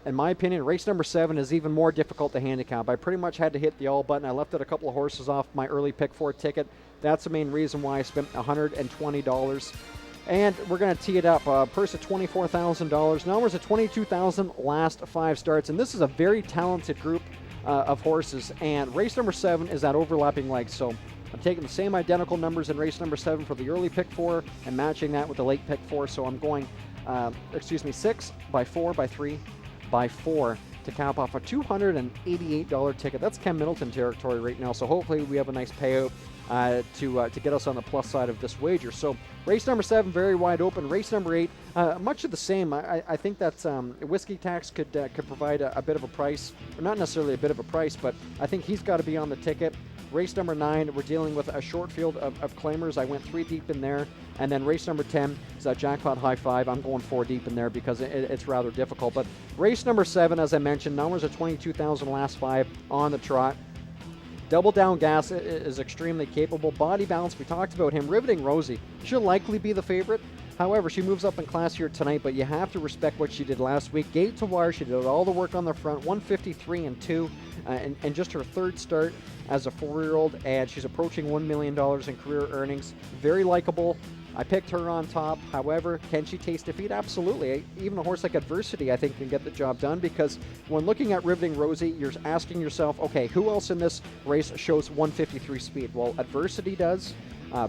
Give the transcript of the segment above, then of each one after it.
in my opinion, race number 7 is even more difficult to handicap. I pretty much had to hit the all button. I left out a couple of horses off my early pick 4 ticket. That's the main reason why I spent $120. And we're going to tee it up. Purse of $24,000. Numbers of 22,000 last 5 starts. And this is a very talented group of horses. And race number 7 is that overlapping leg. So I'm taking the same identical numbers in race number 7 for the early pick 4 and matching that with the late pick 4. So I'm going, 6 by 4 by 3 by 4 to cap off a $288 ticket. That's Ken Middleton territory right now. So hopefully we have a nice payout to get us on the plus side of this wager. So race number 7, very wide open. Race number 8, much of the same. I think that Whiskey Tax could provide a bit of a price, or not necessarily a bit of a price, but I think he's got to be on the ticket. Race number 9, we're dealing with a short field of claimers. I went 3 deep in there. And then race number 10 is that Jackpot High 5. I'm going 4 deep in there because it's rather difficult. But race number 7, as I mentioned, numbers of 22,000 last 5 on the trot. Double Down Gas is extremely capable. Body Balance, we talked about him. Riveting Rosie, she'll likely be the favorite. However, she moves up in class here tonight, but you have to respect what she did last week. Gate to wire, she did all the work on the front, 153 and 2, and just her 3rd start as a 4-year-old, and she's approaching $1 million in career earnings. Very likable. I picked her on top. However, can she taste defeat? Absolutely. Even a horse like Adversity, I think, can get the job done, because when looking at Riveting Rosie, you're asking yourself, okay, who else in this race shows 153 speed? Well, Adversity does.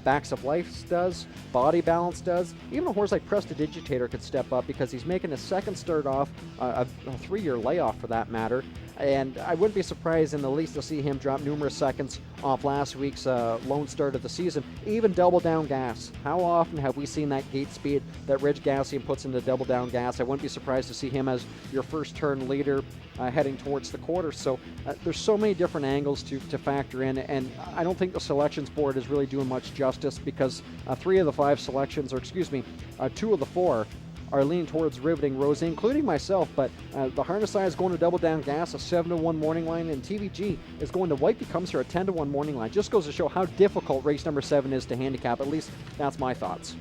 Backs of Life does, Body Balance does. Even a horse like Prestidigitator could step up because he's making a 2nd start off a 3-year layoff for that matter. And I wouldn't be surprised in the least to see him drop numerous seconds off last week's lone start of the season. Even Double Down Gas. How often have we seen that gate speed that Reg Gassian puts into Double Down Gas? I wouldn't be surprised to see him as your first turn leader heading towards the quarter. So there's so many different angles to factor in, and I don't think the selections board is really doing much justice, because 3 of the 5 selections, or 2 of the 4 are leaning towards Riveting Rosie, including myself. But the Harness Eye is going to Double Down Gas, a 7-1 morning line, and TVG is going to White Becomes Her, a 10-1 morning line. Just goes to show how difficult race number 7 is to handicap. At least that's my thoughts.